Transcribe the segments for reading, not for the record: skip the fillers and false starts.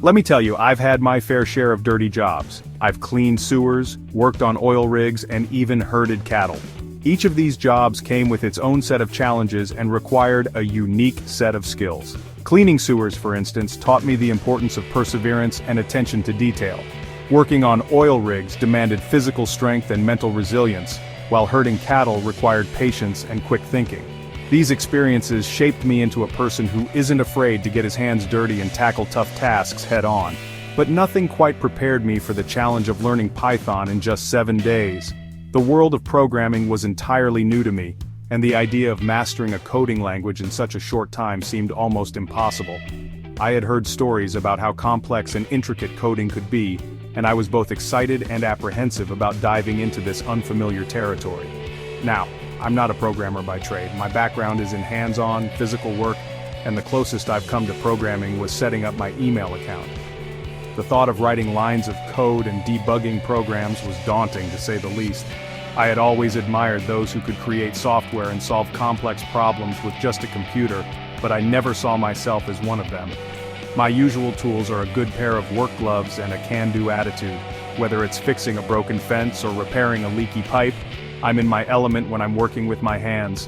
Let me tell you, I've had my fair share of dirty jobs. I've cleaned sewers, worked on oil rigs, and even herded cattle. Each of these jobs came with its own set of challenges and required a unique set of skills. Cleaning sewers, for instance, taught me the importance of perseverance and attention to detail. Working on oil rigs demanded physical strength and mental resilience, while herding cattle required patience and quick thinking. These experiences shaped me into a person who isn't afraid to get his hands dirty and tackle tough tasks head-on. But nothing quite prepared me for the challenge of learning Python in just 7 days. The world of programming was entirely new to me, and the idea of mastering a coding language in such a short time seemed almost impossible. I had heard stories about how complex and intricate coding could be, and I was both excited and apprehensive about diving into this unfamiliar territory. Now, I'm not a programmer by trade. My background is in hands-on, physical work, and the closest I've come to programming was setting up my email account. The thought of writing lines of code and debugging programs was daunting, to say the least. I had always admired those who could create software and solve complex problems with just a computer, but I never saw myself as one of them. My usual tools are a good pair of work gloves and a can-do attitude. Whether it's fixing a broken fence or repairing a leaky pipe, I'm in my element when I'm working with my hands.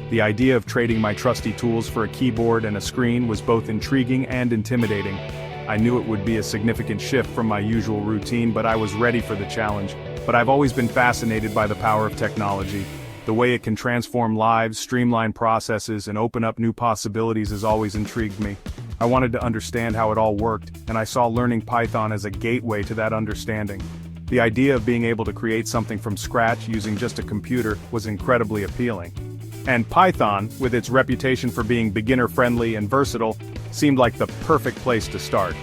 The idea of trading my trusty tools for a keyboard and a screen was both intriguing and intimidating. I knew it would be a significant shift from my usual routine, but I was ready for the challenge. But I've always been fascinated by the power of technology. The way it can transform lives, streamline processes, and open up new possibilities has always intrigued me. I wanted to understand how it all worked, and I saw learning Python as a gateway to that understanding. The idea of being able to create something from scratch using just a computer was incredibly appealing. And Python, with its reputation for being beginner-friendly and versatile, seemed like the perfect place to start.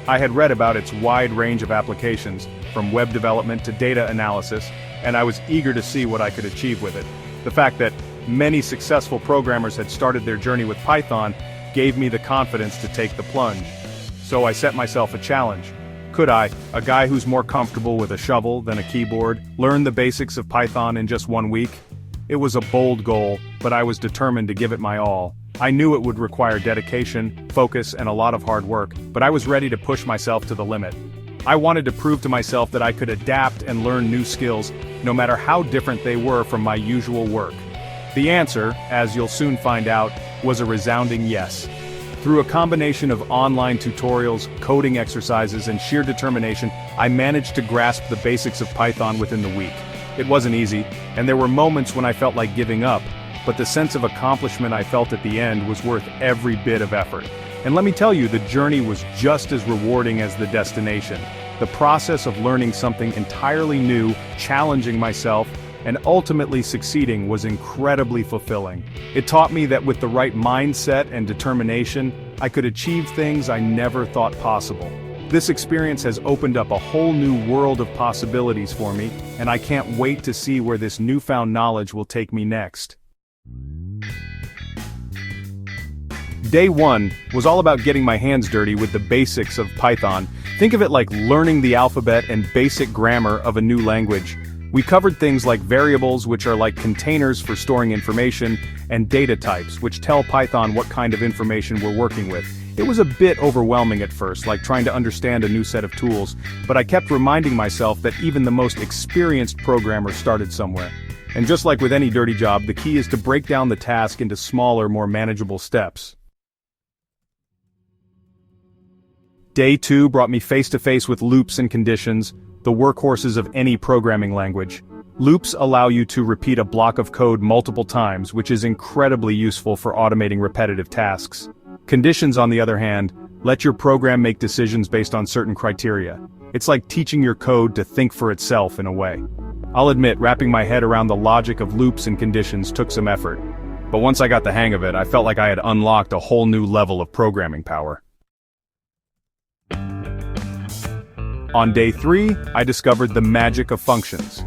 I had read about its wide range of applications, from web development to data analysis, and I was eager to see what I could achieve with it. The fact that many successful programmers had started their journey with Python gave me the confidence to take the plunge. So I set myself a challenge. Could I, a guy who's more comfortable with a shovel than a keyboard, learn the basics of Python in just 1 week? It was a bold goal, but I was determined to give it my all. I knew it would require dedication, focus, and a lot of hard work, but I was ready to push myself to the limit. I wanted to prove to myself that I could adapt and learn new skills, no matter how different they were from my usual work. The answer, as you'll soon find out, was a resounding yes. Through a combination of online tutorials, coding exercises, and sheer determination, I managed to grasp the basics of Python within the week. It wasn't easy, and there were moments when I felt like giving up, but the sense of accomplishment I felt at the end was worth every bit of effort. And let me tell you, the journey was just as rewarding as the destination. The process of learning something entirely new, challenging myself, and ultimately succeeding was incredibly fulfilling. It taught me that with the right mindset and determination, I could achieve things I never thought possible. This experience has opened up a whole new world of possibilities for me, and I can't wait to see where this newfound knowledge will take me next. Day 1 was all about getting my hands dirty with the basics of Python. Think of it like learning the alphabet and basic grammar of a new language. We covered things like variables, which are like containers for storing information, and data types, which tell Python what kind of information we're working with. It was a bit overwhelming at first, like trying to understand a new set of tools, but I kept reminding myself that even the most experienced programmer started somewhere. And just like with any dirty job, the key is to break down the task into smaller, more manageable steps. Day 2 brought me face to face with loops and conditions, the workhorses of any programming language. Loops allow you to repeat a block of code multiple times, which is incredibly useful for automating repetitive tasks. Conditions, on the other hand, let your program make decisions based on certain criteria. It's like teaching your code to think for itself in a way. I'll admit, wrapping my head around the logic of loops and conditions took some effort. But once I got the hang of it, I felt like I had unlocked a whole new level of programming power. On day 3, I discovered the magic of functions.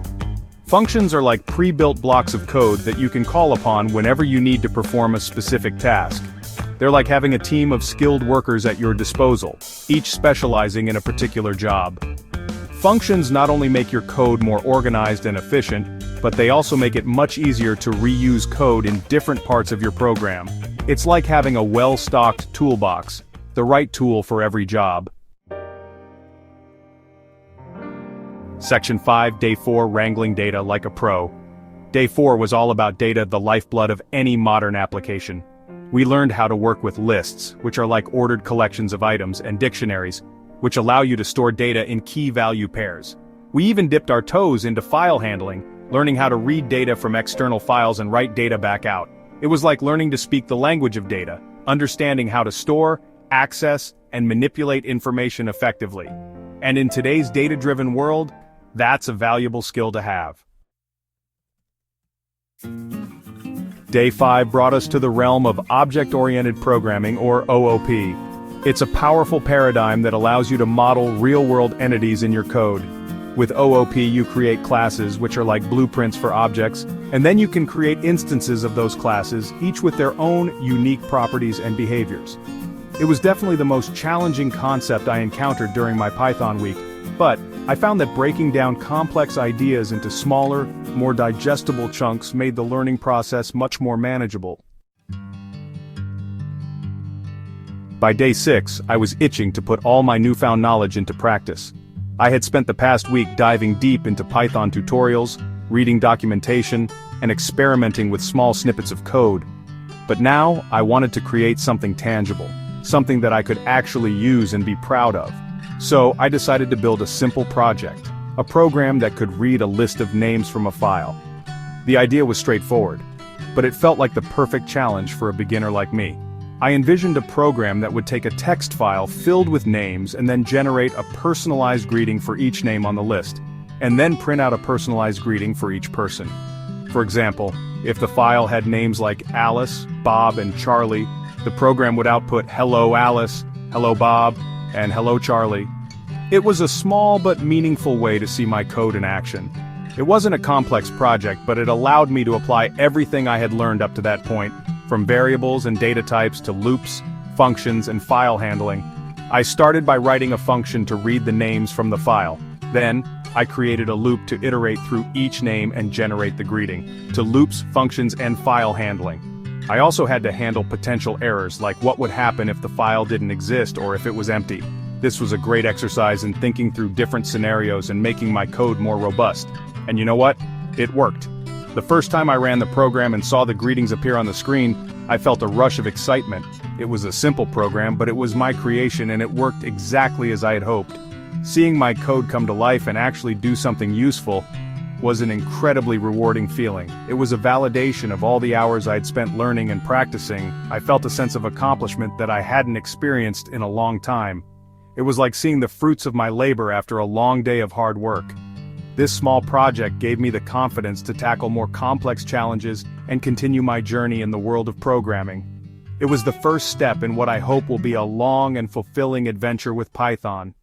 Functions are like pre-built blocks of code that you can call upon whenever you need to perform a specific task. They're like having a team of skilled workers at your disposal, each specializing in a particular job. Functions not only make your code more organized and efficient, but they also make it much easier to reuse code in different parts of your program. It's like having a well-stocked toolbox, the right tool for every job. Section 5, Day 4, Wrangling Data Like a Pro. Day 4 was all about data, the lifeblood of any modern application. We learned how to work with lists, which are like ordered collections of items, and dictionaries, which allow you to store data in key value pairs. We even dipped our toes into file handling, learning how to read data from external files and write data back out. It was like learning to speak the language of data, understanding how to store, access, and manipulate information effectively. And in today's data-driven world, that's a valuable skill to have. Day 5 brought us to the realm of object-oriented programming, or OOP. It's a powerful paradigm that allows you to model real-world entities in your code. With OOP, you create classes, which are like blueprints for objects, and then you can create instances of those classes, each with their own unique properties and behaviors. It was definitely the most challenging concept I encountered during my Python week, but I found that breaking down complex ideas into smaller, more digestible chunks made the learning process much more manageable. By day 6, I was itching to put all my newfound knowledge into practice. I had spent the past week diving deep into Python tutorials, reading documentation, and experimenting with small snippets of code. But now, I wanted to create something tangible, something that I could actually use and be proud of. So, I decided to build a simple project, a program that could read a list of names from a file. The idea was straightforward, but it felt like the perfect challenge for a beginner like me. I envisioned a program that would take a text file filled with names and then generate a personalized greeting for each name on the list, and then print out a personalized greeting for each person. For example, if the file had names like Alice, Bob, and Charlie, the program would output "Hello Alice," "Hello Bob," and "Hello Charlie." It was a small but meaningful way to see my code in action. It wasn't a complex project, but it allowed me to apply everything I had learned up to that point, from variables and data types to loops, functions, and file handling. I started by writing a function to read the names from the file. Then, I created a loop to iterate through each name and generate the greeting, to loops, functions, and file handling. I also had to handle potential errors, like what would happen if the file didn't exist or if it was empty. This was a great exercise in thinking through different scenarios and making my code more robust. And you know what? It worked. The first time I ran the program and saw the greetings appear on the screen, I felt a rush of excitement. It was a simple program, but it was my creation and it worked exactly as I had hoped. Seeing my code come to life and actually do something useful was an incredibly rewarding feeling. It was a validation of all the hours I'd spent learning and practicing. I felt a sense of accomplishment that I hadn't experienced in a long time. It was like seeing the fruits of my labor after a long day of hard work. This small project gave me the confidence to tackle more complex challenges and continue my journey in the world of programming. It was the first step in what I hope will be a long and fulfilling adventure with Python.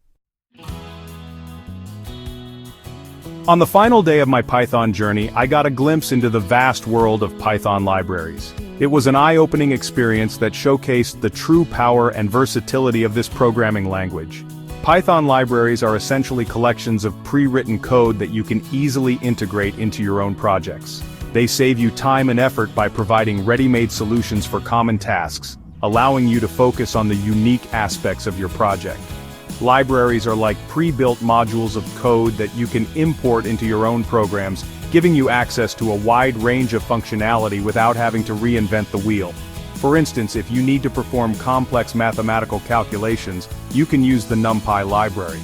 On the final day of my Python journey, I got a glimpse into the vast world of Python libraries. It was an eye-opening experience that showcased the true power and versatility of this programming language. Python libraries are essentially collections of pre-written code that you can easily integrate into your own projects. They save you time and effort by providing ready-made solutions for common tasks, allowing you to focus on the unique aspects of your project. Libraries are like pre-built modules of code that you can import into your own programs, giving you access to a wide range of functionality without having to reinvent the wheel. For instance, if you need to perform complex mathematical calculations, you can use the NumPy library.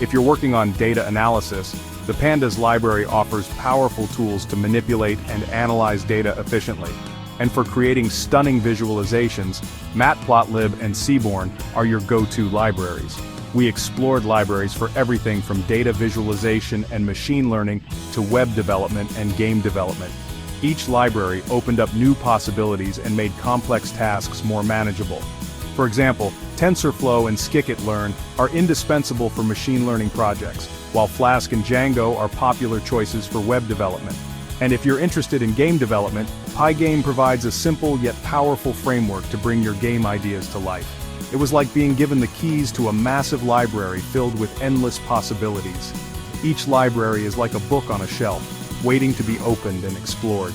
If you're working on data analysis, the Pandas library offers powerful tools to manipulate and analyze data efficiently. And for creating stunning visualizations, Matplotlib and Seaborn are your go-to libraries. We explored libraries for everything from data visualization and machine learning to web development and game development. Each library opened up new possibilities and made complex tasks more manageable. For example, TensorFlow and Scikit-learn are indispensable for machine learning projects, while Flask and Django are popular choices for web development. And if you're interested in game development, Pygame provides a simple yet powerful framework to bring your game ideas to life. It was like being given the keys to a massive library filled with endless possibilities. Each library is like a book on a shelf, waiting to be opened and explored.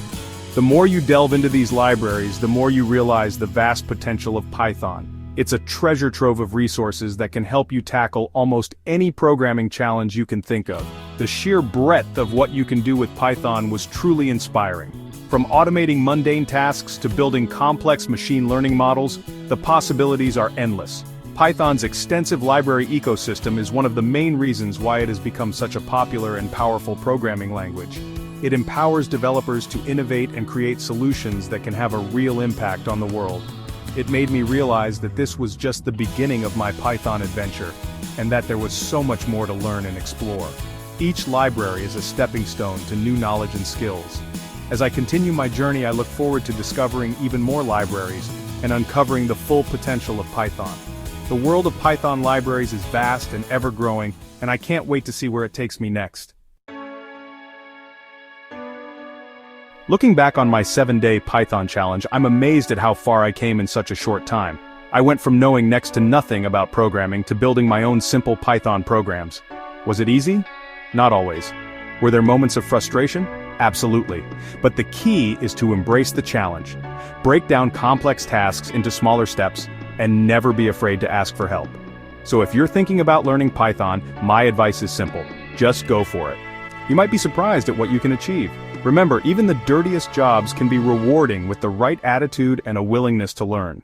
The more you delve into these libraries, the more you realize the vast potential of Python. It's a treasure trove of resources that can help you tackle almost any programming challenge you can think of. The sheer breadth of what you can do with Python was truly inspiring. From automating mundane tasks to building complex machine learning models, the possibilities are endless. Python's extensive library ecosystem is one of the main reasons why it has become such a popular and powerful programming language. It empowers developers to innovate and create solutions that can have a real impact on the world. It made me realize that this was just the beginning of my Python adventure, and that there was so much more to learn and explore. Each library is a stepping stone to new knowledge and skills. As I continue my journey, I look forward to discovering even more libraries and uncovering the full potential of Python. The world of Python libraries is vast and ever-growing, and I can't wait to see where it takes me next. Looking back on my 7-day Python challenge, I'm amazed at how far I came in such a short time. I went from knowing next to nothing about programming to building my own simple Python programs. Was it easy? Not always. Were there moments of frustration? Absolutely. But the key is to embrace the challenge. Break down complex tasks into smaller steps, and never be afraid to ask for help. So if you're thinking about learning Python, my advice is simple. Just go for it. You might be surprised at what you can achieve. Remember, even the dirtiest jobs can be rewarding with the right attitude and a willingness to learn.